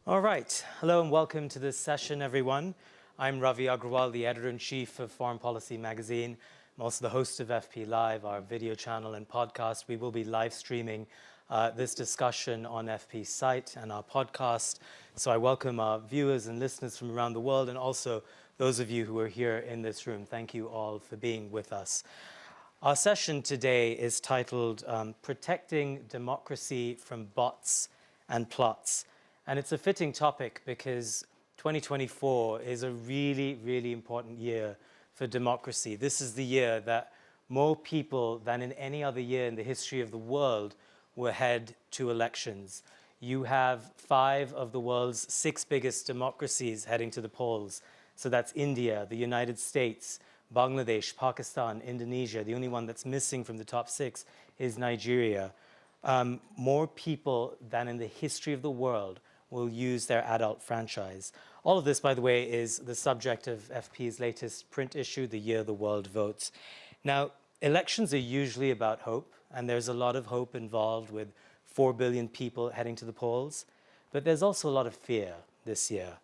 All right. Hello and welcome to this session, everyone. I'm Ravi Agrawal, the editor-in-chief of Foreign Policy magazine. I'm also the host of FP Live, our video channel and podcast. We will be live streaming this discussion on FP's site and our podcast. So I welcome our viewers and listeners from around the world, and also those of you who are here in this room. Thank you all for being with us. Our session today is titled Protecting Democracy from Bots and Plots. And it's a fitting topic because 2024 is a really, really important year for democracy. This is the year that more people than in any other year in the history of the world will head to elections. You have 5 of the world's 6 biggest democracies heading to the polls. So that's India, the United States, Bangladesh, Pakistan, Indonesia. The only one that's missing from the top 6 is Nigeria. More people than in the history of the world will use their adult franchise. All of this, by the way, is the subject of FP's latest print issue, The Year the World Votes. Now, elections are usually about hope, and there's a lot of hope involved with 4 billion people heading to the polls. But there's also a lot of fear this year.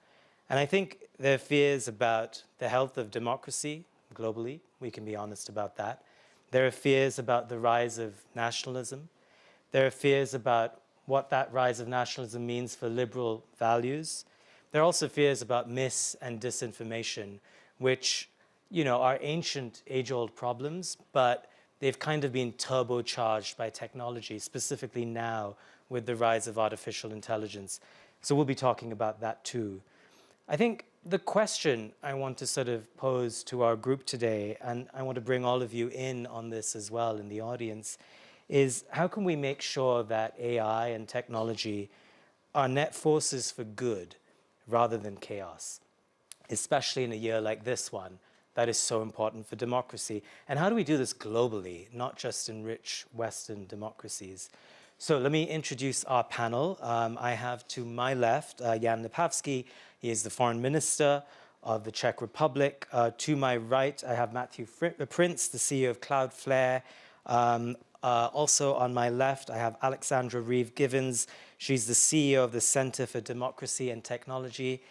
And I think there are fears about the health of democracy globally. We can be honest about that. There are fears about the rise of nationalism. There are fears about what that rise of nationalism means for liberal values. There are also fears about mis- and disinformation, which, are ancient, age-old problems, but they've kind of been turbocharged by technology, specifically now with the rise of artificial intelligence. So we'll be talking about that too. I think the question I want to sort of pose to our group today, and I want to bring all of you in on this as well in the audience, is how can we make sure that AI and technology are net forces for good rather than chaos, especially in a year like this one that is so important for democracy? And how do we do this globally, not just in rich Western democracies? So let me introduce our panel. I have to my left Jan Lipavsky. He is the foreign minister of the Czech Republic. To my right, I have Matthew Prince, the CEO of Cloudflare. Also on my left, I have Alexandra Reeve-Givens. She's the CEO of the Center for Democracy and Technology.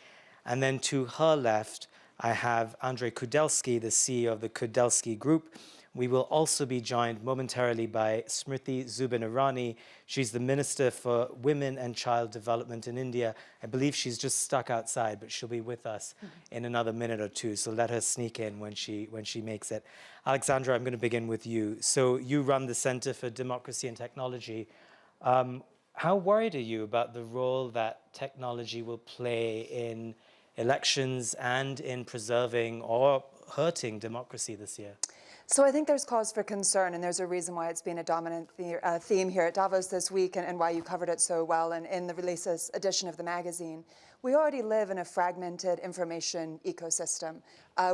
And then to her left, I have Andrzej Kudelski, the CEO of the Kudelski Group. We will also be joined momentarily by Smriti Zubin-Irani. She's the Minister for Women and Child Development in India. I believe she's just stuck outside, but she'll be with us in another minute or two, so let her sneak in when she makes it. Alexandra, I'm going to begin with you. So you run the Center for Democracy and Technology. How worried are you about the role that technology will play in elections and in preserving or hurting democracy this year? So I think there's cause for concern, and there's a reason why it's been a dominant theme here at Davos this week, and why you covered it so well in the release edition of the magazine. We already live in a fragmented information ecosystem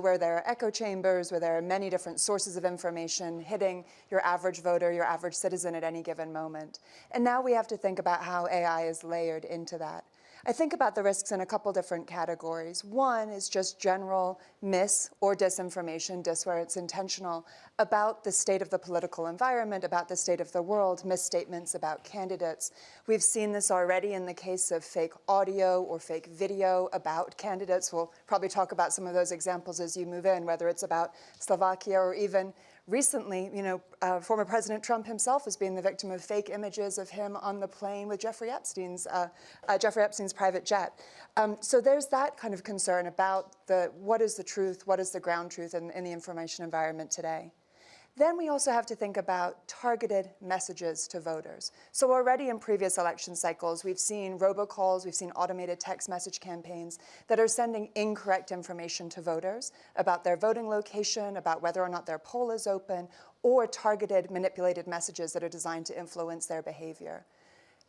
where there are echo chambers, where there are many different sources of information hitting your average voter, your average citizen at any given moment. And now we have to think about how AI is layered into that. I think about the risks in a couple different categories. One is just general mis- or disinformation, dis where it's intentional, about the state of the political environment, about the state of the world, misstatements about candidates. We've seen this already in the case of fake audio or fake video about candidates. We'll probably talk about some of those examples as you move in, whether it's about Slovakia or even recently, former President Trump himself has been the victim of fake images of him on the plane with Jeffrey Epstein's private jet. So there's that kind of concern about what is the truth, what is the ground truth in the information environment today. Then we also have to think about targeted messages to voters. So already in previous election cycles, we've seen robocalls, we've seen automated text message campaigns that are sending incorrect information to voters about their voting location, about whether or not their poll is open, or targeted manipulated messages that are designed to influence their behavior.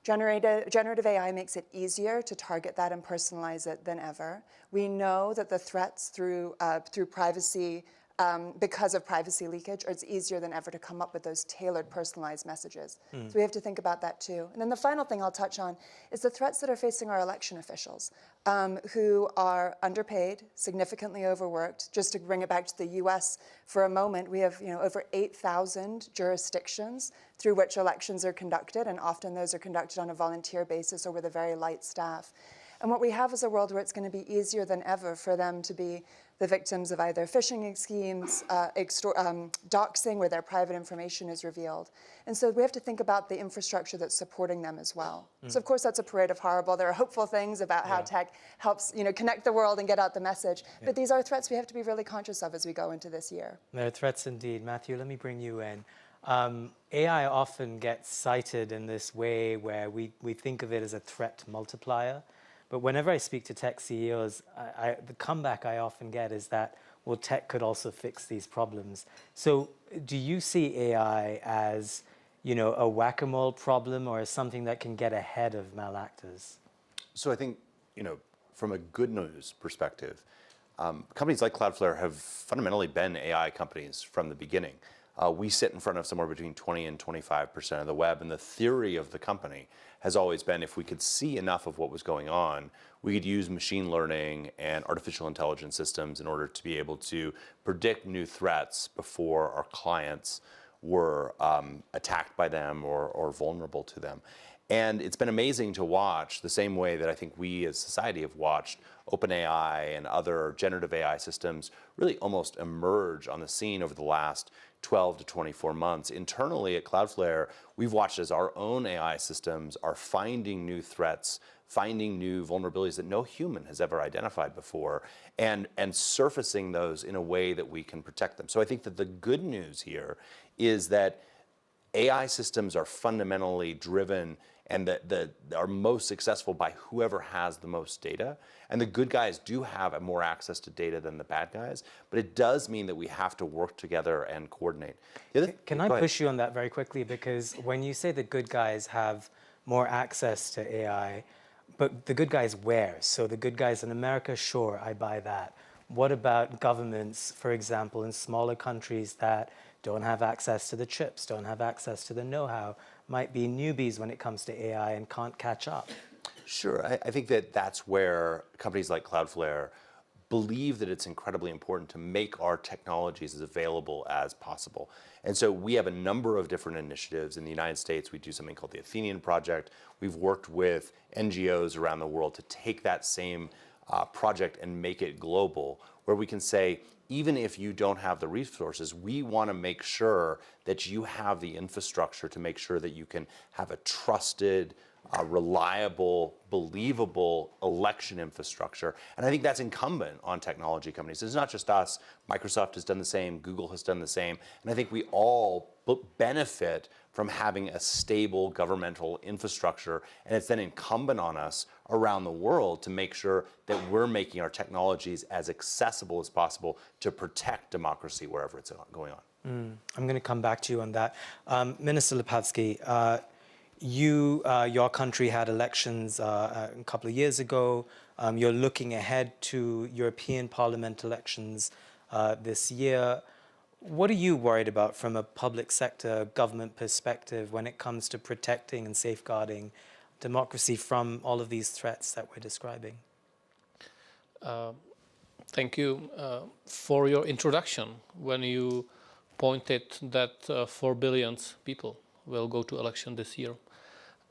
Generative AI makes it easier to target that and personalize it than ever. We know that the threats through privacy because of privacy leakage, or it's easier than ever to come up with those tailored, personalized messages. So we have to think about that too. And then the final thing I'll touch on is the threats that are facing our election officials, who are underpaid, significantly overworked. Just to bring it back to the US for a moment, we have over 8,000 jurisdictions through which elections are conducted, and often those are conducted on a volunteer basis or with a very light staff. And what we have is a world where it's going to be easier than ever for them to be the victims of either phishing schemes, doxing, where their private information is revealed. And so we have to think about the infrastructure that's supporting them as well. So of course that's a parade of horrible. There are hopeful things about how tech helps connect the world and get out the message. But these are threats we have to be really conscious of as we go into this year. There are threats indeed. Matthew, let me bring you in. AI often gets cited in this way where we think of it as a threat multiplier. But whenever I speak to tech CEOs, the comeback I often get is that, well, tech could also fix these problems. So do you see AI as, a whack-a-mole problem or as something that can get ahead of malactors? So I think, from a good news perspective, companies like Cloudflare have fundamentally been AI companies from the beginning. We sit in front of somewhere between 20 and 25% of the web, and the theory of the company has always been if we could see enough of what was going on, we could use machine learning and artificial intelligence systems in order to be able to predict new threats before our clients were attacked by them or vulnerable to them. And it's been amazing to watch the same way that I think we as society have watched OpenAI and other generative AI systems really almost emerge on the scene over the last 12 to 24 months. Internally at Cloudflare, we've watched as our own AI systems are finding new threats, finding new vulnerabilities that no human has ever identified before, and surfacing those in a way that we can protect them. So I think that the good news here is that AI systems are fundamentally driven and that are most successful by whoever has the most data. And the good guys do have more access to data than the bad guys, but it does mean that we have to work together and coordinate. Can I push you on that very quickly? Because when you say the good guys have more access to AI, but the good guys where? So the good guys in America, sure, I buy that. What about governments, for example, in smaller countries that don't have access to the chips, don't have access to the know-how, might be newbies when it comes to AI and can't catch up? Sure, I think that that's where companies like Cloudflare believe that it's incredibly important to make our technologies as available as possible. And so we have a number of different initiatives. In the United States, we do something called the Athenian Project. We've worked with NGOs around the world to take that same project and make it global, where we can say, even if you don't have the resources, we want to make sure that you have the infrastructure to make sure that you can have a trusted, reliable, believable election infrastructure. And I think that's incumbent on technology companies. It's not just us. Microsoft has done the same. Google has done the same. And I think we all benefit from having a stable governmental infrastructure. And it's then incumbent on us around the world to make sure that we're making our technologies as accessible as possible to protect democracy wherever it's going on. I'm going to come back to you on that. Minister Lipavsky, your country had elections a couple of years ago. You're looking ahead to European Parliament elections this year. What are you worried about from a public sector government perspective when it comes to protecting and safeguarding democracy from all of these threats that we're describing? Thank you for your introduction when you pointed that 4 billion people will go to election this year.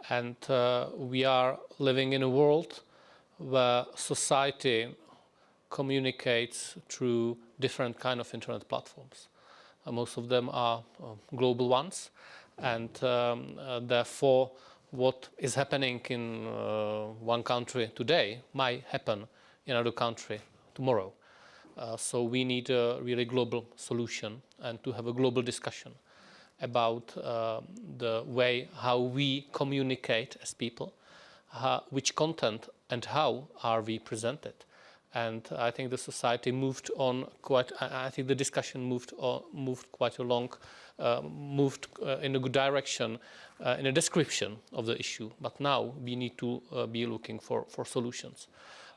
And we are living in a world where society communicates through different kind of internet platforms. Most of them are global ones, and therefore what is happening in one country today might happen in another country tomorrow. So we need a really global solution and to have a global discussion about the way how we communicate as people, which content and how are we presented. And I think the society moved on quite. I think the discussion moved quite along, moved in a good direction in a description of the issue. But now we need to be looking for solutions,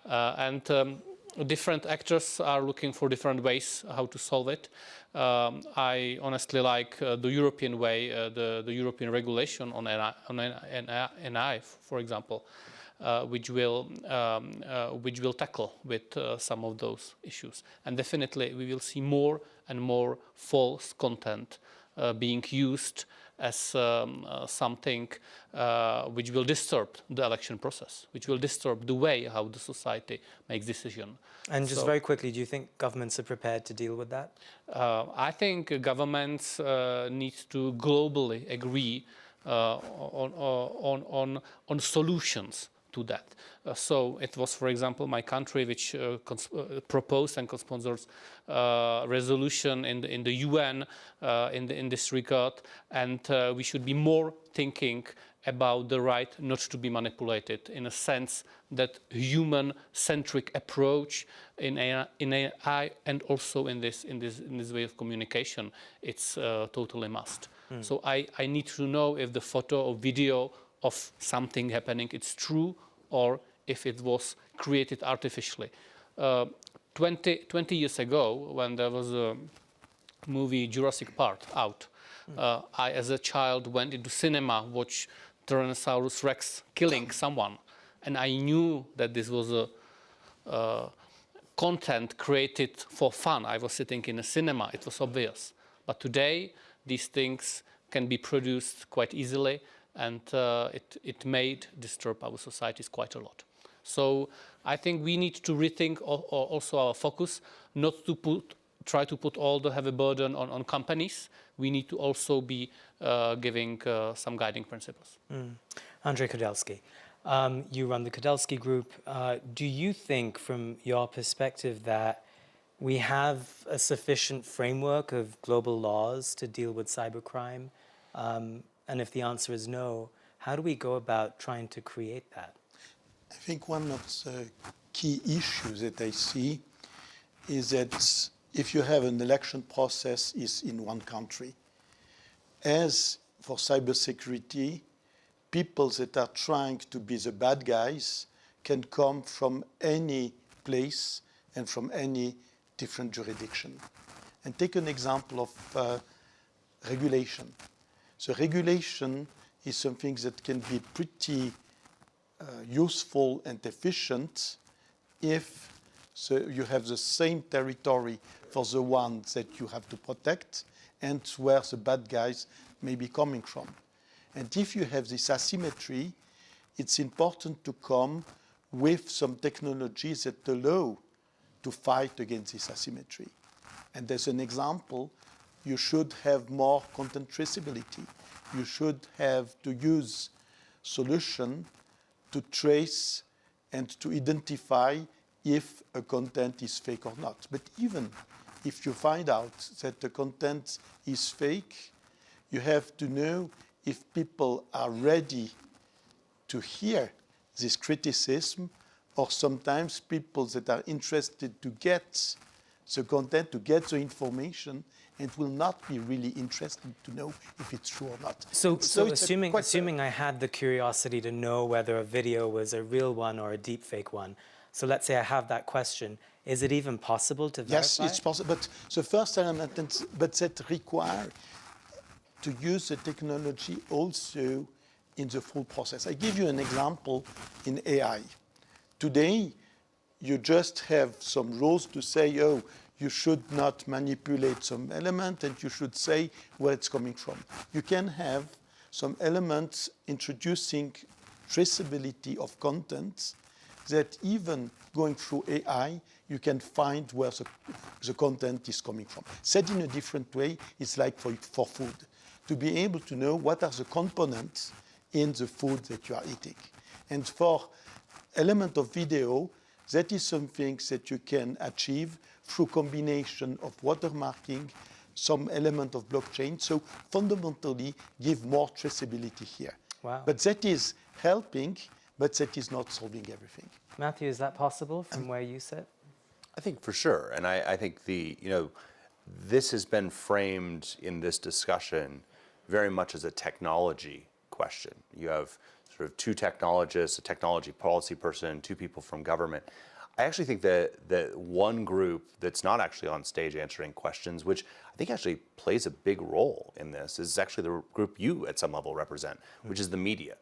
and different actors are looking for different ways how to solve it. I honestly like the European way, the European regulation on NI, for example. Which will tackle with some of those issues. And definitely we will see more and more false content being used as something which will disturb the election process, which will disturb the way how the society makes decisions. And just very quickly, do you think governments are prepared to deal with that? I think governments need to globally agree on solutions to that. So it was, for example, my country which proposed and co-sponsors resolution in the UN in this regard, and we should be more thinking about the right not to be manipulated, in a sense that human-centric approach in AI and also in this way of communication, it's totally must. So I need to know if the photo or video of something happening it's true or if it was created artificially. 20 years ago, when there was a movie Jurassic Park out, I as a child went into cinema, watched Tyrannosaurus Rex killing someone, and I knew that this was a content created for fun. I was sitting in a cinema, it was obvious. But today, these things can be produced quite easily, and it may disturb our societies quite a lot. So I think we need to rethink also our focus, not to try to put all the heavy burden on companies. We need to also be giving some guiding principles. Andrzej Kudelski, you run the Kudelski Group. Do you think, from your perspective, that we have a sufficient framework of global laws to deal with cybercrime? And if the answer is no, how do we go about trying to create that? I think one of the key issues that I see is that if you have an election process is in one country, as for cybersecurity, people that are trying to be the bad guys can come from any place and from any different jurisdiction. And take an example of regulation. So regulation is something that can be pretty useful and efficient if you have the same territory for the ones that you have to protect and where the bad guys may be coming from. And if you have this asymmetry, it's important to come with some technologies that allow to fight against this asymmetry. And as an example, you should have more content traceability. You should have to use solution to trace and to identify if a content is fake or not. But even if you find out that the content is fake, you have to know if people are ready to hear this criticism, or sometimes people that are interested to get the content, to get the information, and will not be really interested to know if it's true or not. So assuming I had the curiosity to know whether a video was a real one or a deep fake one, so let's say I have that question, is it even possible to verify? Yes, it's possible, but the first element, but that require to use the technology also in the full process. I give you an example in AI. Today, you just have some rules to say, oh, you should not manipulate some element and you should say where it's coming from. You can have some elements introducing traceability of content that even going through AI, you can find where the content is coming from. Said in a different way, it's like for food. To be able to know what are the components in the food that you are eating. And for element of video, that is something that you can achieve through combination of watermarking, some element of blockchain. So fundamentally give more traceability here. Wow. But that is helping, but that is not solving everything. Matthew, is that possible from where you sit? I think for sure, and I think this has been framed in this discussion very much as a technology question. You have sort of two technologists, a technology policy person, two people from government. I actually think that one group that's not actually on stage answering questions, which I think actually plays a big role in this, is actually the group you at some level represent, which is the media.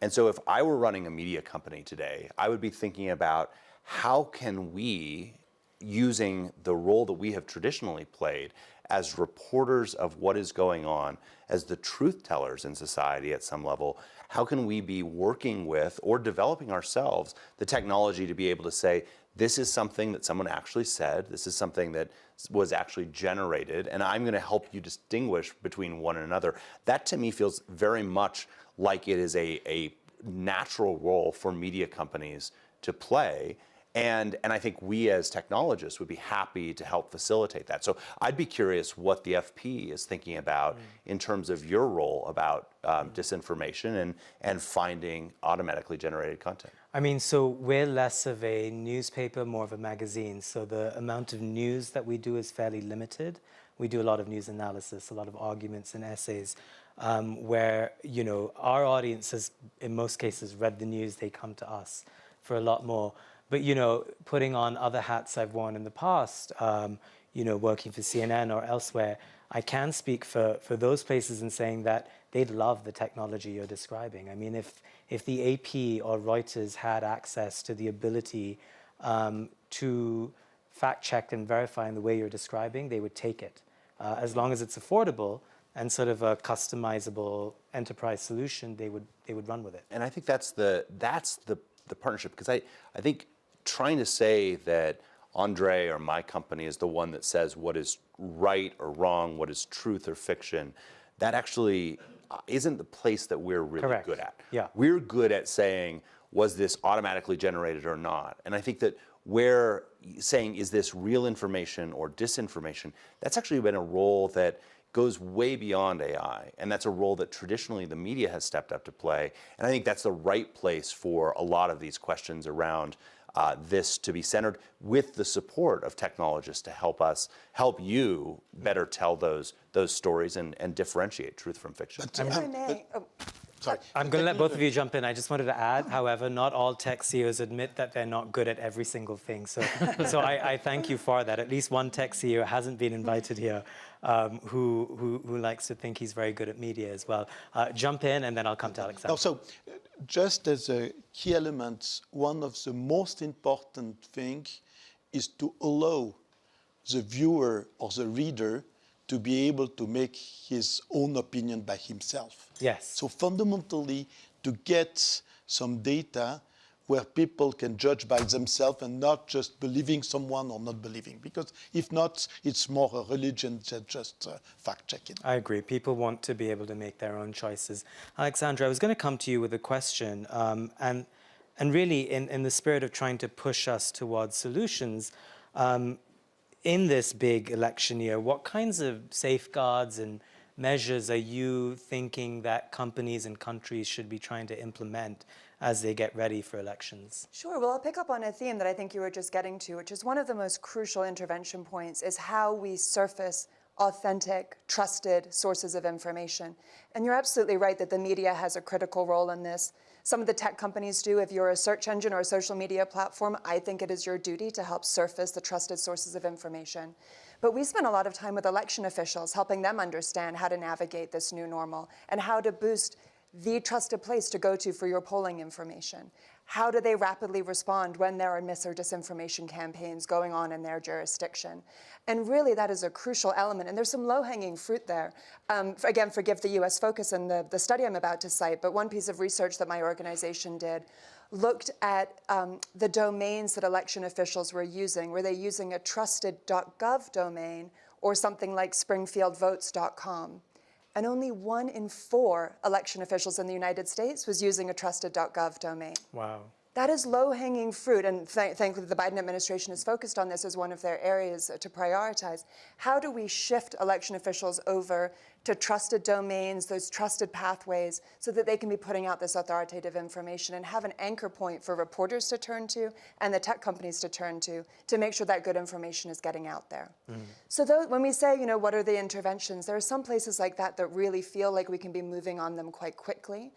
And so if I were running a media company today, I would be thinking about how can we using the role that we have traditionally played as reporters of what is going on, as the truth tellers in society at some level, how can we be working with or developing ourselves the technology to be able to say, this is something that someone actually said, this is something that was actually generated, and I'm going to help you distinguish between one another. That to me feels very much like it is a natural role for media companies to play. And I think we as technologists would be happy to help facilitate that. So I'd be curious what the FP is thinking about in terms of your role about disinformation and finding automatically generated content. I mean, so we're less of a newspaper, more of a magazine. So the amount of news that we do is fairly limited. We do a lot of news analysis, a lot of arguments and essays, where, you know, our audience has, in most cases, read the news. They come to us for a lot more. But, you know, putting on other hats I've worn in the past, you know, working for CNN or elsewhere, I can speak for those places in saying that they'd love the technology you're describing. I mean, if the AP or Reuters had access to the ability to fact check and verify in the way you're describing, they would take it. As long as it's affordable and sort of a customizable enterprise solution, they would run with it. And I think that's the partnership, because I think trying to say that Andre or my company is the one that says what is right or wrong, what is truth or fiction, that actually isn't the place that we're really good at. Yeah. We're good at saying, was this automatically generated or not? And I think that we're saying, is this real information or disinformation? That's actually been a role that goes way beyond AI, and that's a role that traditionally the media has stepped up to play. And I think that's the right place for a lot of these questions around this to be centered, with the support of technologists to help you better tell those stories and differentiate truth from fiction. If I may, Sorry. I'm going to let both of you jump in. I just wanted to add, however, not all tech CEOs admit that they're not good at every single thing. So I thank you for that. At least one tech CEO hasn't been invited here who likes to think he's very good at media as well. Jump in, and then I'll come to Alexander. Also, just as a key element, one of the most important things is to allow the viewer or the reader to be able to make his own opinion by himself. Yes. So fundamentally, to get some data where people can judge by themselves and not just believing someone or not believing. Because if not, it's more a religion than just fact-checking. I agree. People want to be able to make their own choices. Alexandra, I was going to come to you with a question. And really, in the spirit of trying to push us towards solutions, in this big election year, what kinds of safeguards and measures are you thinking that companies and countries should be trying to implement as they get ready for elections? Sure. Well, I'll pick up on a theme that I think you were just getting to, which is one of the most crucial intervention points, is how we surface authentic, trusted sources of information. And you're absolutely right that the media has a critical role in this. Some of the tech companies do. If you're a search engine or a social media platform, I think it is your duty to help surface the trusted sources of information. But we spend a lot of time with election officials, helping them understand how to navigate this new normal and how to boost the trusted place to go to for your polling information. How do they rapidly respond when there are mis or disinformation campaigns going on in their jurisdiction? And really, that is a crucial element. And there's some low-hanging fruit there. Again, forgive the US focus in the study I'm about to cite, but one piece of research that my organization did looked at the domains that election officials were using. Were they using a trusted.gov domain or something like springfieldvotes.com? And only 1 in 4 election officials in the United States was using a trusted.gov domain. Wow. That is low-hanging fruit, and thankfully the Biden administration is focused on this as one of their areas to prioritize. How do we shift election officials over to trusted domains, those trusted pathways, so that they can be putting out this authoritative information and have an anchor point for reporters to turn to and the tech companies to turn to make sure that good information is getting out there. So when we say, what are the interventions, there are some places like that that really feel like we can be moving on them quite quickly.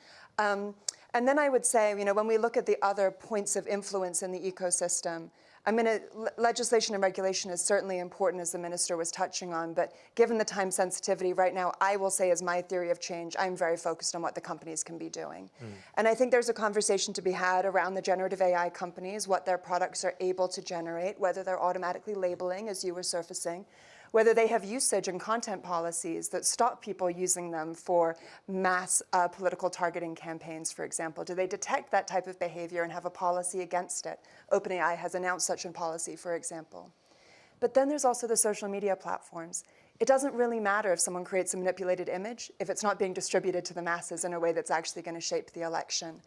And then I would say, when we look at the other points of influence in the ecosystem, I mean, legislation and regulation is certainly important, as the minister was touching on, but given the time sensitivity right now, I will say as my theory of change, I'm very focused on what the companies can be doing. And I think there's a conversation to be had around the generative AI companies, what their products are able to generate, whether they're automatically labeling, as you were surfacing, whether they have usage and content policies that stop people using them for mass political targeting campaigns, for example. Do they detect that type of behavior and have a policy against it? OpenAI has announced such a policy, for example. But then there's also the social media platforms. It doesn't really matter if someone creates a manipulated image if it's not being distributed to the masses in a way that's actually going to shape the election.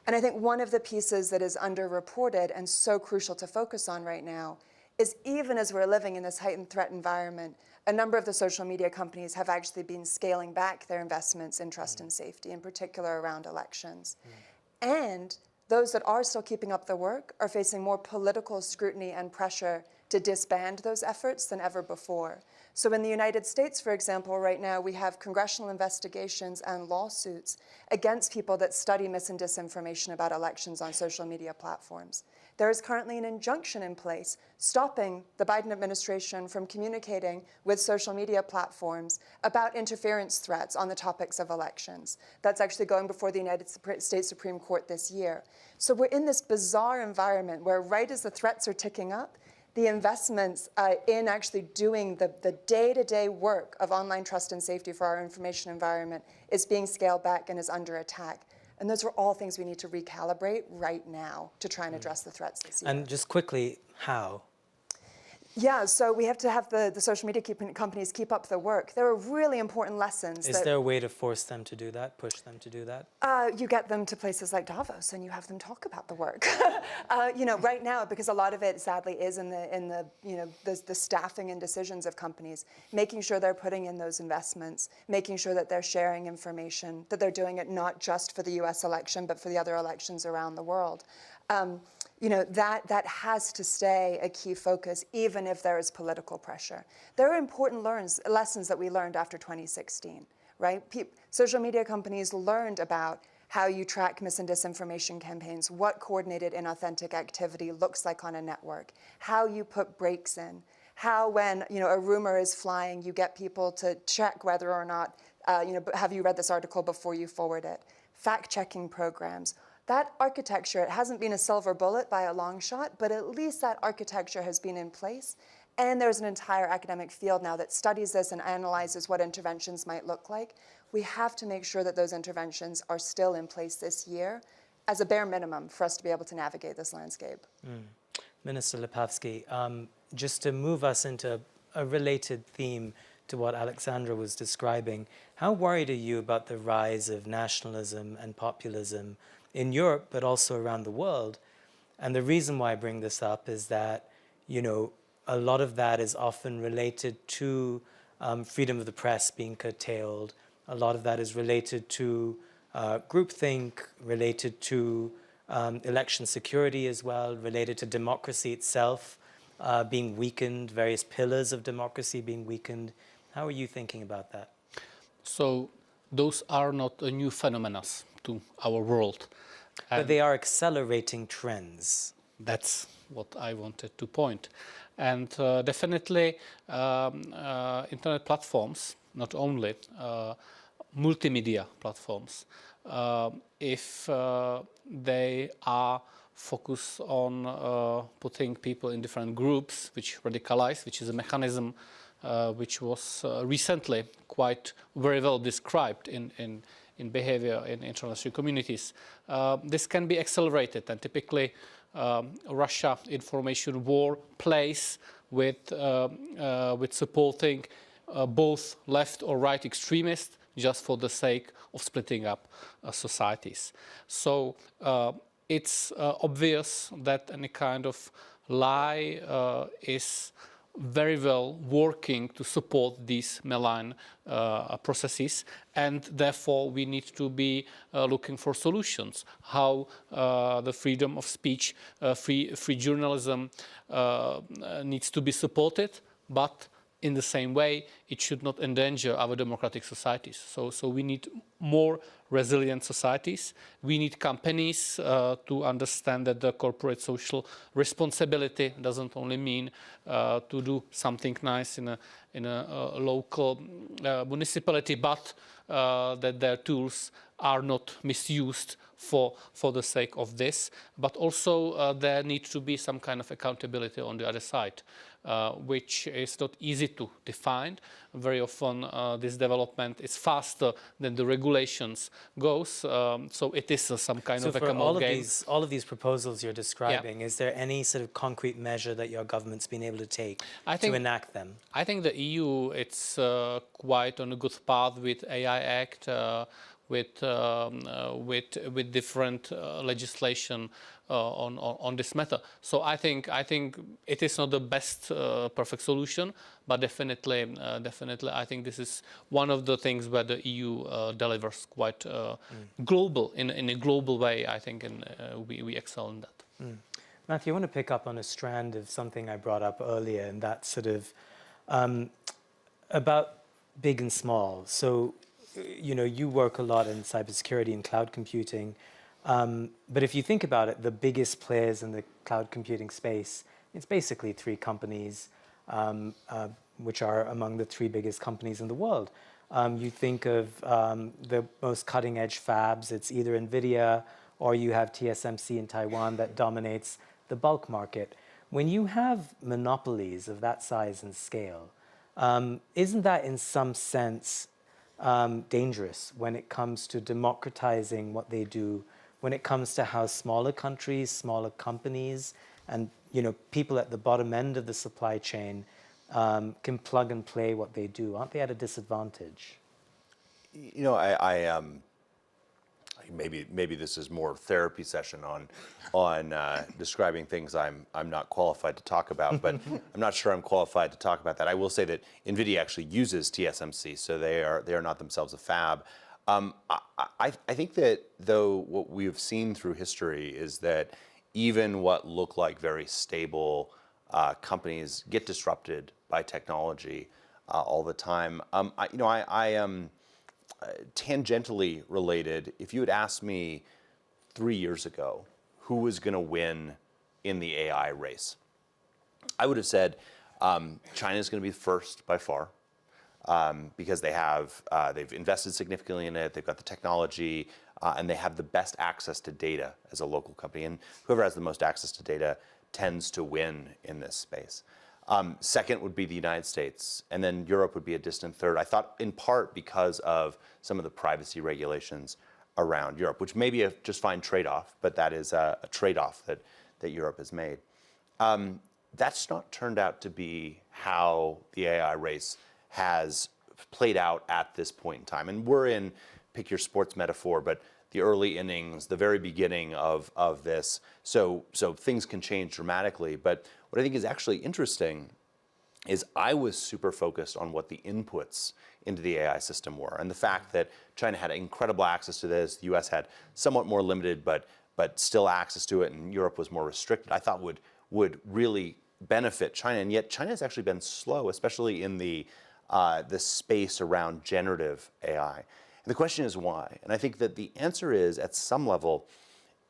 And I think one of the pieces that is underreported and so crucial to focus on right now is even as we're living in this heightened threat environment, a number of the social media companies have actually been scaling back their investments in trust and safety, in particular around elections. And those that are still keeping up the work are facing more political scrutiny and pressure to disband those efforts than ever before. So in the United States, for example, right now, we have congressional investigations and lawsuits against people that study mis and disinformation about elections on social media platforms. There is currently an injunction in place stopping the Biden administration from communicating with social media platforms about interference threats on the topics of elections. That's actually going before the United States Supreme Court this year. So we're in this bizarre environment where right as the threats are ticking up, the investments in actually doing the day-to-day work of online trust and safety for our information environment is being scaled back and is under attack. And those are all things we need to recalibrate right now to try and address the threats this year. And just quickly, how? Yeah, so we have to have the social media companies keep up the work. There are really important lessons. Is there a way to force them to do that, push them to do that? You get them to places like Davos and you have them talk about the work. Right now, because a lot of it sadly is in the staffing and decisions of companies, making sure they're putting in those investments, making sure that they're sharing information, that they're doing it not just for the US election, but for the other elections around the world. That has to stay a key focus, even if there is political pressure. There are important lessons that we learned after 2016, right? Social media companies learned about how you track mis and disinformation campaigns, what coordinated inauthentic activity looks like on a network, how you put breaks in, how when a rumor is flying, you get people to check whether or not, have you read this article before you forward it, fact-checking programs. That architecture, it hasn't been a silver bullet by a long shot, but at least that architecture has been in place. And there's an entire academic field now that studies this and analyzes what interventions might look like. We have to make sure that those interventions are still in place this year as a bare minimum for us to be able to navigate this landscape. Minister Lepavsky, just to move us into a related theme to what Alexandra was describing, how worried are you about the rise of nationalism and populism in Europe, but also around the world? And the reason why I bring this up is that, a lot of that is often related to freedom of the press being curtailed. A lot of that is related to groupthink, related to election security as well, related to democracy itself being weakened, various pillars of democracy being weakened. How are you thinking about that? So those are not new phenomena to our world. But they are accelerating trends. That's what I wanted to point. And definitely internet platforms, not only multimedia platforms, if they are focused on putting people in different groups which radicalize, which is a mechanism which was recently quite very well described in behavior in international communities. This can be accelerated, and typically Russia information war plays with supporting both left or right extremists just for the sake of splitting up societies. So it's obvious that any kind of lie is very well working to support these malign processes, and therefore we need to be looking for solutions. How the freedom of speech, free journalism needs to be supported, but in the same way, it should not endanger our democratic societies. So we need more resilient societies. We need companies to understand that the corporate social responsibility doesn't only mean to do something nice in a local municipality, but that their tools are not misused for the sake of this. But also there needs to be some kind of accountability on the other side, which is not easy to define. Very often this development is faster than the regulations goes, so it is some kind of a common game. All of these proposals you're describing, is there any sort of concrete measure that your government's been able to take to enact them? I think the EU, it's quite on a good path with AI Act, with different legislation on this matter. So I think it is not the best perfect solution, but definitely I think this is one of the things where the EU delivers quite global in a global way. I think, and we excel in that. Matthew, I want to pick up on a strand of something I brought up earlier, and that's sort of about big and small. So, you know, you work a lot in cybersecurity and cloud computing, but if you think about it, the biggest players in the cloud computing space, it's basically 3 companies, which are among the 3 biggest companies in the world. You think of the most cutting-edge fabs, it's either NVIDIA or you have TSMC in Taiwan that dominates the bulk market. When you have monopolies of that size and scale, isn't that in some sense dangerous when it comes to democratizing what they do, when it comes to how smaller countries, smaller companies, and people at the bottom end of the supply chain can plug and play what they do? Aren't they at a disadvantage? Maybe this is more therapy session on describing things I'm not qualified to talk about, but I'm not sure I'm qualified to talk about that. I will say that NVIDIA actually uses TSMC, so they are not themselves a fab. I think that though what we've seen through history is that even what look like very stable companies get disrupted by technology all the time. I am tangentially related. If you had asked me 3 years ago who was going to win in the AI race, I would have said China is going to be first by far, because they've invested significantly in it, they've got the technology, and they have the best access to data as a local company. And whoever has the most access to data tends to win in this space. Second would be the United States, and then Europe would be a distant third. I thought in part because of some of the privacy regulations around Europe, which may be a just fine trade-off, but that is a trade-off that Europe has made. That's not turned out to be how the AI race has played out at this point in time. And we're in, pick your sports metaphor, but the early innings, the very beginning of this. So things can change dramatically. But what I think is actually interesting is I was super focused on what the inputs into the AI system were. And the fact that China had incredible access to this, the US had somewhat more limited, but still access to it, and Europe was more restricted, I thought would really benefit China. And yet China has actually been slow, especially in the space around generative AI. And the question is why? And I think that the answer is, at some level,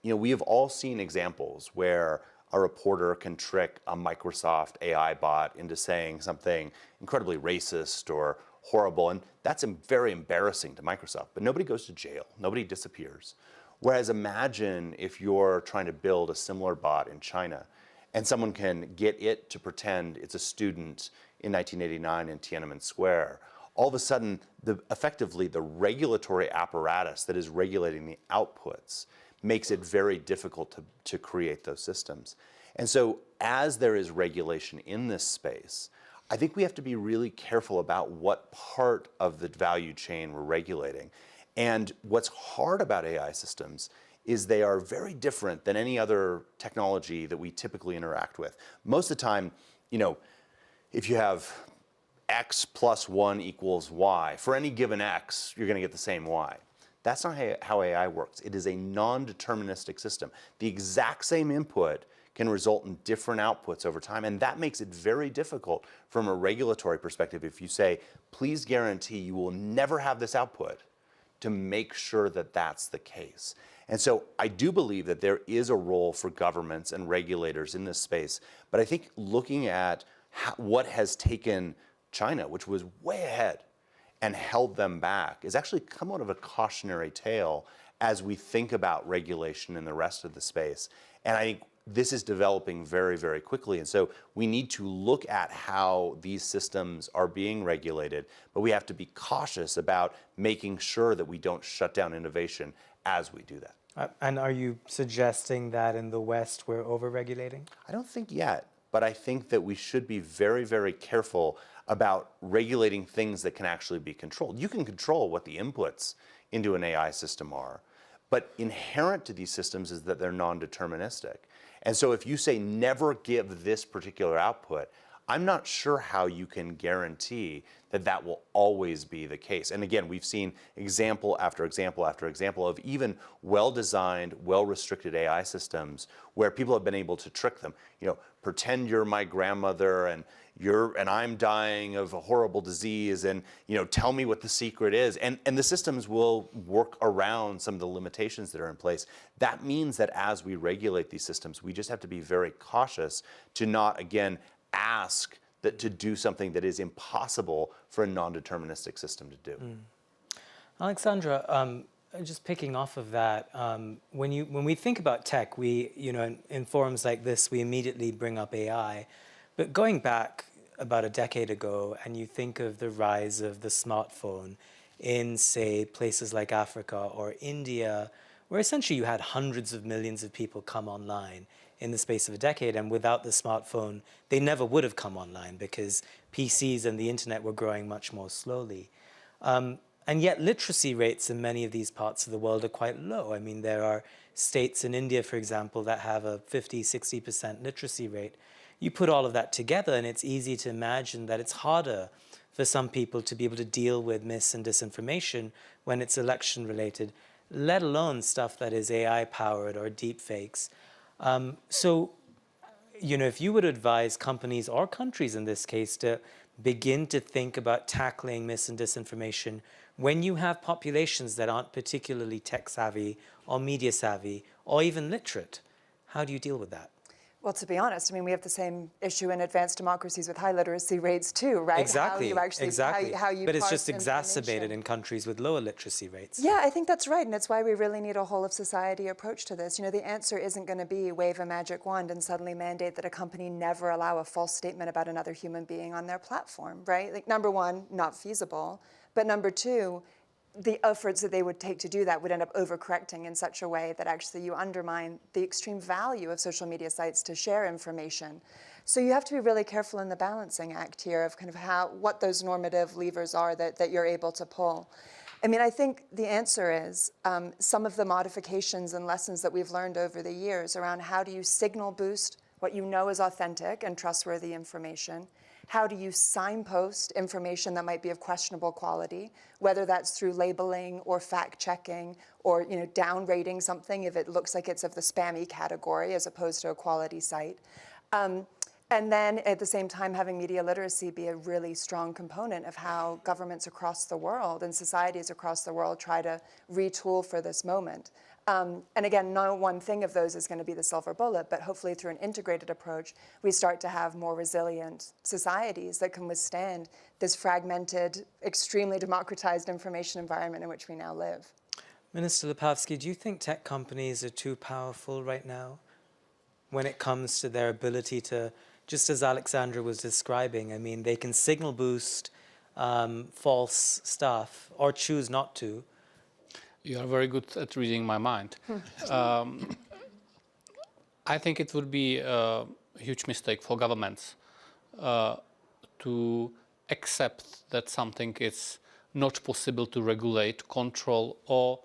we have all seen examples where a reporter can trick a Microsoft AI bot into saying something incredibly racist or horrible, and that's very embarrassing to Microsoft. But nobody goes to jail, nobody disappears. Whereas imagine if you're trying to build a similar bot in China, and someone can get it to pretend it's a student in 1989 in Tiananmen Square. All of a sudden, effectively, the regulatory apparatus that is regulating the outputs makes it very difficult to create those systems. And so as there is regulation in this space, I think we have to be really careful about what part of the value chain we're regulating. And what's hard about AI systems is they are very different than any other technology that we typically interact with. Most of the time, if you have X plus 1 equals Y, for any given X, you're going to get the same Y. That's not how AI works. It is a non-deterministic system. The exact same input can result in different outputs over time. And that makes it very difficult from a regulatory perspective if you say, please guarantee you will never have this output, to make sure that that's the case. And so I do believe that there is a role for governments and regulators in this space. But I think looking at what has taken China, which was way ahead, and held them back, is actually somewhat of a cautionary tale as we think about regulation in the rest of the space. And I think this is developing very, very quickly. And so we need to look at how these systems are being regulated, but we have to be cautious about making sure that we don't shut down innovation as we do that. And are you suggesting that in the West we're over-regulating? I don't think yet, but I think that we should be very, very careful about regulating things that can actually be controlled. You can control what the inputs into an AI system are, but inherent to these systems is that they're non-deterministic. And so if you say never give this particular output, I'm not sure how you can guarantee that that will always be the case. And again, we've seen example after example after example of even well-designed, well-restricted AI systems where people have been able to trick them. You know, pretend you're my grandmother and I'm dying of a horrible disease, and tell me what the secret is. And the systems will work around some of the limitations that are in place. That means that as we regulate these systems, we just have to be very cautious to not, again, ask that to do something that is impossible for a non-deterministic system to do. Alexandra, just picking off of that, when we think about tech, we, in forums like this, we immediately bring up AI. But going back about a decade ago, and you think of the rise of the smartphone in, say, places like Africa or India, where essentially you had hundreds of millions of people come online in the space of a decade, and without the smartphone, they never would have come online because PCs and the internet were growing much more slowly. And yet literacy rates in many of these parts of the world are quite low. I mean, there are states in India, for example, that have a 50, 60% literacy rate. You put all of that together, and it's easy to imagine that it's harder for some people to be able to deal with mis and disinformation when it's election-related, let alone stuff that is AI-powered or deep fakes. So, if you would advise companies or countries in this case to begin to think about tackling mis and disinformation when you have populations that aren't particularly tech-savvy or media-savvy or even literate, how do you deal with that? Well, to be honest, I mean, we have the same issue in advanced democracies with high literacy rates too, right? Exactly, How you but it's parse just exacerbated information. in countries with lower literacy rates. Yeah, I think that's right, and it's why we really need a whole-of-society approach to this. The answer isn't going to be wave a magic wand and suddenly mandate that a company never allow a false statement about another human being on their platform, right? Like, number one, not feasible, but number two, the efforts that they would take to do that would end up overcorrecting in such a way that actually you undermine the extreme value of social media sites to share information. So you have to be really careful in the balancing act here of kind of what those normative levers are that you're able to pull. I mean, I think the answer is some of the modifications and lessons that we've learned over the years around how do you signal boost what you know is authentic and trustworthy information. How do you signpost information that might be of questionable quality, whether that's through labeling or fact-checking or down-rating something if it looks like it's of the spammy category as opposed to a quality site. And then at the same time, having media literacy be a really strong component of how governments across the world and societies across the world try to retool for this moment. And again, no one thing of those is going to be the silver bullet, but hopefully through an integrated approach, we start to have more resilient societies that can withstand this fragmented, extremely democratized information environment in which we now live. Minister Lepavsky, do you think tech companies are too powerful right now when it comes to their ability to, just as Alexandra was describing, I mean, they can signal boost false stuff or choose not to? You are very good at reading my mind. I think it would be a huge mistake for governments to accept that something is not possible to regulate, control, or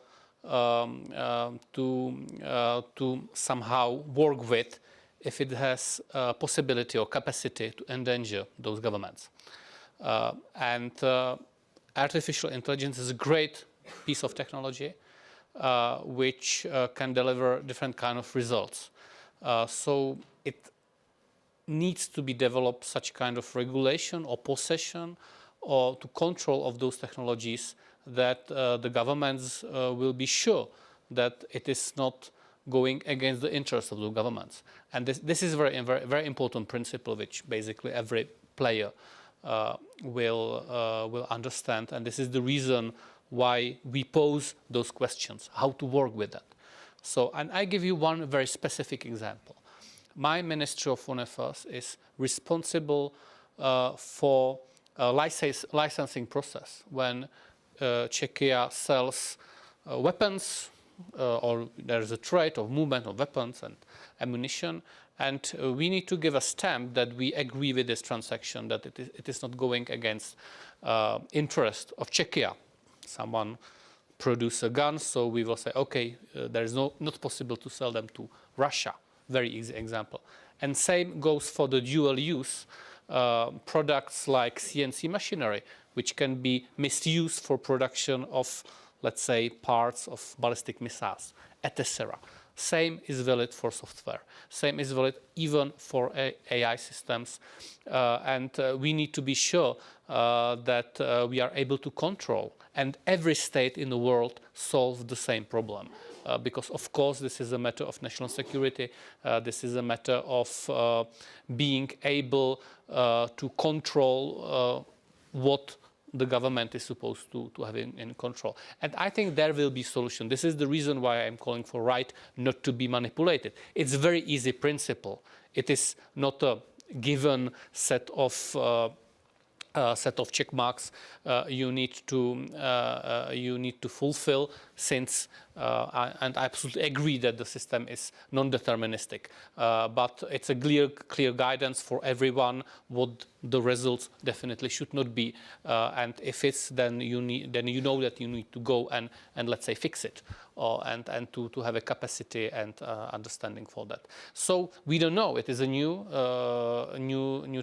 to somehow work with if it has possibility or capacity to endanger those governments. And artificial intelligence is a great piece of technology which can deliver different kind of results. So it needs to be developed such kind of regulation or possession or to control of those technologies that the governments will be sure that it is not going against the interests of the governments. And this is a very important principle which basically every player will understand. And this is the reason why we pose those questions, how to work with that. So, and I give you one very specific example. My Ministry of Foreign Affairs is responsible for a licensing process when Czechia sells weapons or there is a trade of movement of weapons and ammunition, and we need to give a stamp that we agree with this transaction, that it is not going against interest of Czechia. Someone produce a gun, so we will say, okay, there is not possible to sell them to Russia. Very easy example. And same goes for the dual use products like CNC machinery, which can be misused for production of, let's say, parts of ballistic missiles, etc. Same is valid for software. Same is valid even for AI systems. And we need to be sure that we are able to control, and every state in the world solve the same problem. Because, of course, this is a matter of national security. This is a matter of being able to control what the government is supposed to have in control. And I think there will be solution. This is the reason why I'm calling for right not to be manipulated. It's a very easy principle. It is not a given set of check marks you need to fulfill, since and I absolutely agree that the system is non-deterministic, but it's a clear guidance for everyone what the results definitely should not be, and if it's then you know that you need to go and let's say fix it, and to have a capacity and understanding for that. So we don't know. It is a new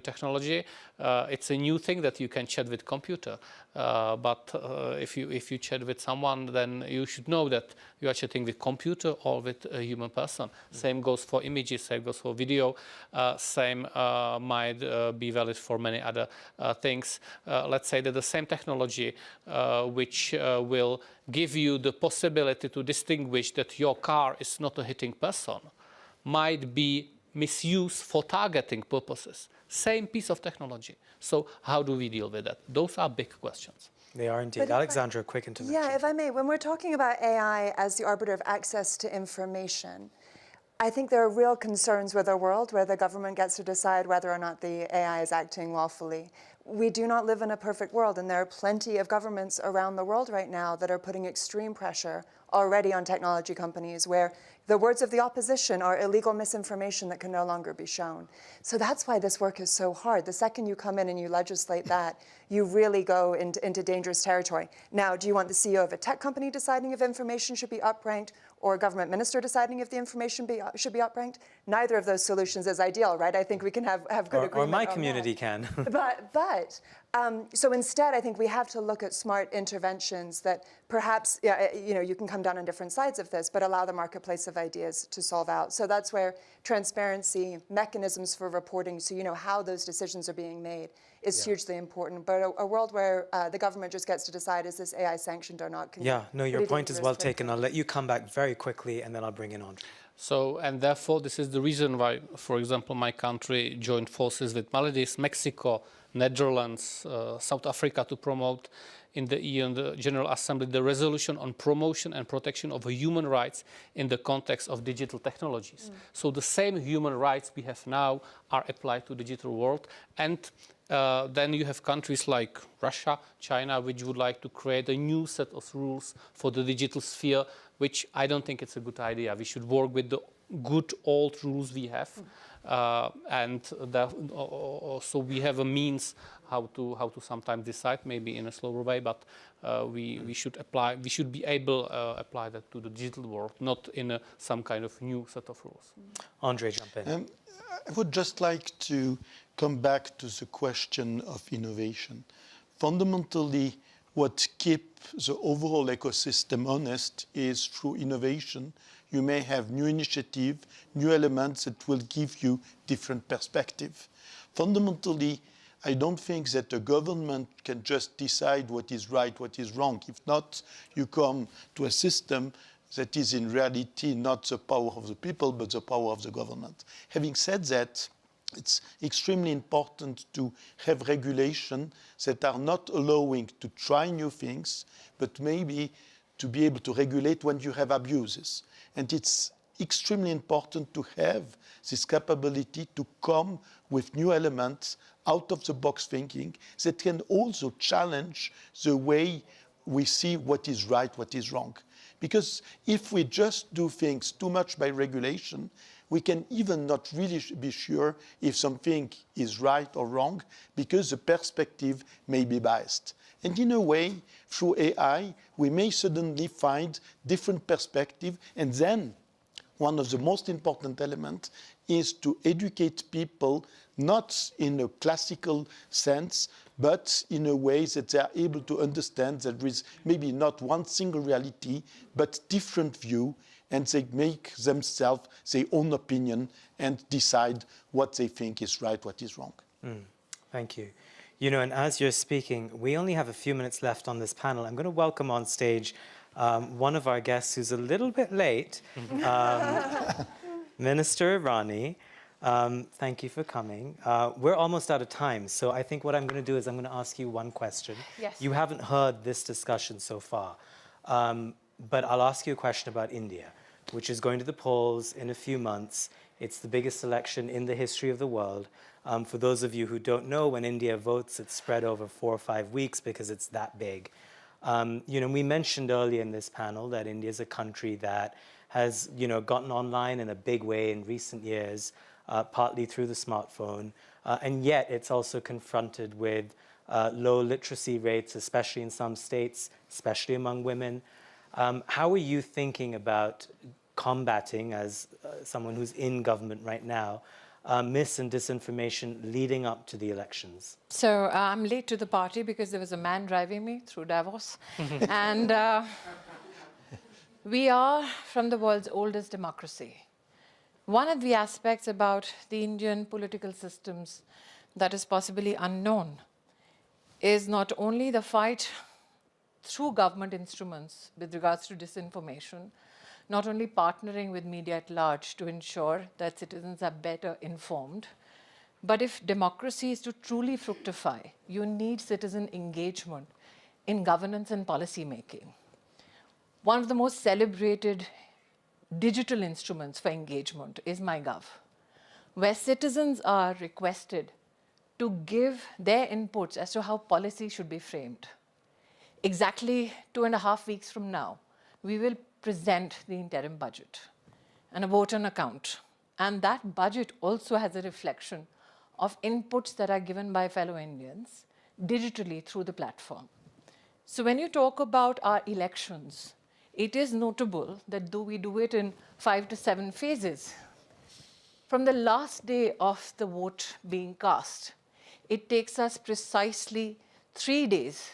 technology. It's a new thing that you can chat with computer. But if you chat with someone, then you should know that you are chatting with computer or with a human person. Same goes for images. Same goes for video. Same might be valid for many other things. Let's say that the same technology which will give you the possibility to distinguish that your car is not a hitting person might be misused for targeting purposes. Same piece of technology. So how do we deal with that? Those are big questions. They are indeed. Alexandra, quick intervention. Yeah, if I may, when we're talking about AI as the arbiter of access to information, I think there are real concerns with a world where the government gets to decide whether or not the AI is acting lawfully. We do not live in a perfect world, and there are plenty of governments around the world right now that are putting extreme pressure already on technology companies, where the words of the opposition are illegal misinformation that can no longer be shown. So that's why this work is so hard. The second you come in and you legislate that, you really go into dangerous territory. Now, do you want the CEO of a tech company deciding if information should be upranked, or a government minister deciding if the information should be upranked? Neither of those solutions is ideal, right? I think we can have good agreement or my on community that. can. So instead, I think we have to look at smart interventions that perhaps, you can come down on different sides of this, but allow the marketplace of ideas to solve out. So that's where transparency, mechanisms for reporting, so you know how those decisions are being made, is hugely important. But a world where the government just gets to decide, is this AI sanctioned or not? Yeah, no, your point is well taken. I'll let you come back very quickly, and then I'll bring in Andre. So, and therefore, this is the reason why, for example, my country joined forces with Maldives, Mexico, Netherlands, South Africa to promote in the EU and the General Assembly the resolution on promotion and protection of human rights in the context of digital technologies. So the same human rights we have now are applied to the digital world. And then you have countries like Russia, China, which would like to create a new set of rules for the digital sphere, which I don't think it's a good idea. We should work with the good old rules we have. So we have a means how to sometimes decide, maybe in a slower way, but we should be able to apply that to the digital world, not in some kind of new set of rules. Andre, jump in. I would just like to come back to the question of innovation. Fundamentally, what keeps the overall ecosystem honest is through innovation, you may have new initiative, new elements that will give you different perspective. Fundamentally, I don't think that a government can just decide what is right, what is wrong. If not, you come to a system that is in reality not the power of the people, but the power of the government. Having said that, it's extremely important to have regulation that are not allowing to try new things, but maybe to be able to regulate when you have abuses. And it's extremely important to have this capability to come with new elements, out-of-the-box thinking, that can also challenge the way we see what is right, what is wrong. Because if we just do things too much by regulation, we can even not really be sure if something is right or wrong, because the perspective may be biased. And in a way, through AI, we may suddenly find different perspectives, and then one of the most important elements is to educate people, not in a classical sense, but in a way that they are able to understand that there is maybe not one single reality, but different view, and they make themselves their own opinion and decide what they think is right, what is wrong. Thank you. You know, and as you're speaking, we only have a few minutes left on this panel. I'm going to welcome on stage one of our guests who's a little bit late, Minister Irani. Thank you for coming. We're almost out of time, so I think what I'm going to do is I'm going to ask you one question. Yes. You haven't heard this discussion so far, but I'll ask you a question about India, which is going to the polls in a few months. It's the biggest election in the history of the world. For those of you who don't know, when India votes, it's spread over 4 or 5 weeks because it's that big. You know, we mentioned earlier in this panel that India is a country that has, you know, gotten online in a big way in recent years, partly through the smartphone, and yet it's also confronted with low literacy rates, especially in some states, especially among women. How are you thinking about combating, as someone who's in government right now, mis and disinformation leading up to the elections? So I'm late to the party because there was a man driving me through Davos. And we are from the world's oldest democracy. One of the aspects about the Indian political systems that is possibly unknown is not only the fight through government instruments with regards to disinformation, not only partnering with media at large to ensure that citizens are better informed, but if democracy is to truly fructify, you need citizen engagement in governance and policy making. One of the most celebrated digital instruments for engagement is MyGov, where citizens are requested to give their inputs as to how policy should be framed. Exactly 2.5 weeks from now, we will present the interim budget and a vote on account. And that budget also has a reflection of inputs that are given by fellow Indians digitally through the platform. So when you talk about our elections, it is notable that though we do it in 5 to 7 phases, from the last day of the vote being cast, it takes us precisely 3 days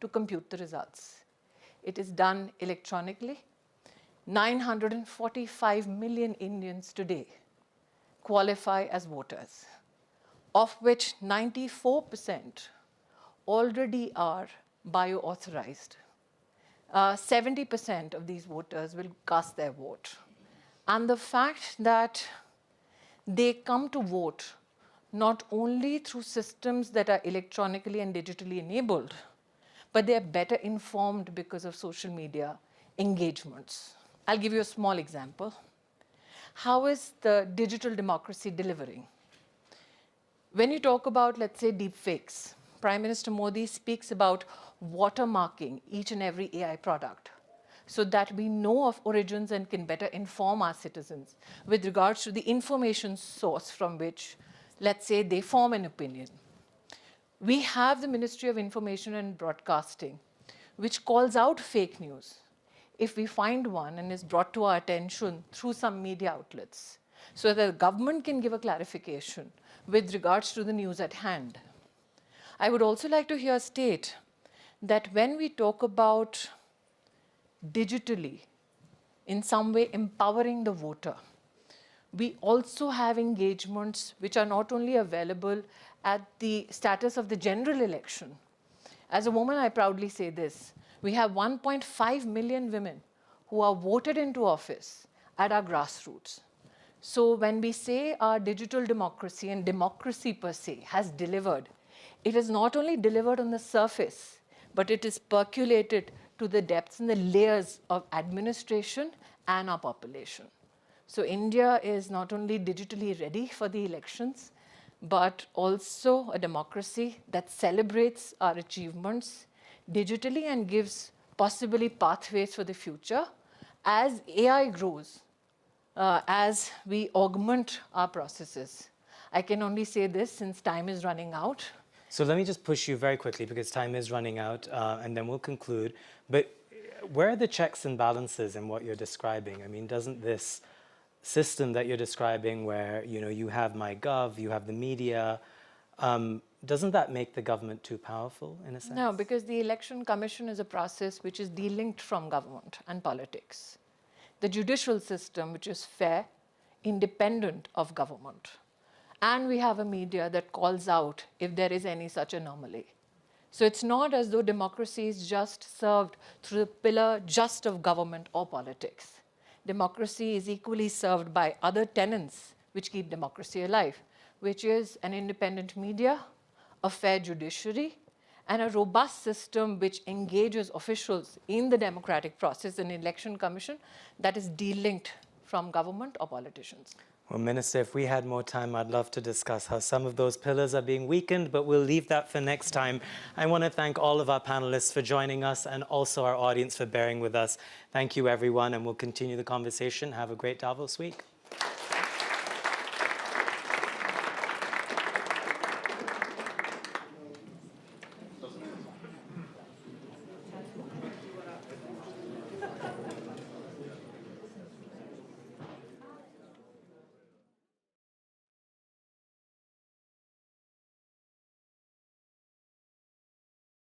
to compute the results. It is done electronically. 945 million Indians today qualify as voters, of which 94% already are bio-authorized. 70% of these voters will cast their vote. And the fact that they come to vote not only through systems that are electronically and digitally enabled, but they are better informed because of social media engagements. I'll give you a small example. How is the digital democracy delivering? When you talk about, let's say, deepfakes, Prime Minister Modi speaks about watermarking each and every AI product so that we know of origins and can better inform our citizens with regards to the information source from which, let's say, they form an opinion. We have the Ministry of Information and Broadcasting, which calls out fake news if we find one and is brought to our attention through some media outlets, so that the government can give a clarification with regards to the news at hand. I would also like to hear state that when we talk about digitally in some way empowering the voter. We also have engagements which are not only available at the status of the general election. As a woman, I proudly say this. We have 1.5 million women who are voted into office at our grassroots. So when we say our digital democracy and democracy per se has delivered, it is not only delivered on the surface, but it is percolated to the depths and the layers of administration and our population. So India is not only digitally ready for the elections, but also a democracy that celebrates our achievements digitally and gives possibly pathways for the future as AI grows, as we augment our processes. I can only say this since time is running out. So let me just push you very quickly because time is running out, and then we'll conclude. But where are the checks and balances in what you're describing? I mean, doesn't this system that you're describing where you have MyGov, you have the media, doesn't that make the government too powerful in a sense? No, because the Election Commission is a process which is delinked from government and politics. The judicial system, which is fair, independent of government. And we have a media that calls out if there is any such anomaly. So it's not as though democracy is just served through the pillar just of government or politics. Democracy is equally served by other tenets which keep democracy alive, which is an independent media, a fair judiciary, and a robust system which engages officials in the democratic process, an election commission that is delinked from government or politicians. Well, Minister, if we had more time, I'd love to discuss how some of those pillars are being weakened, but we'll leave that for next time. I want to thank all of our panelists for joining us and also our audience for bearing with us. Thank you, everyone, and we'll continue the conversation. Have a great Davos week.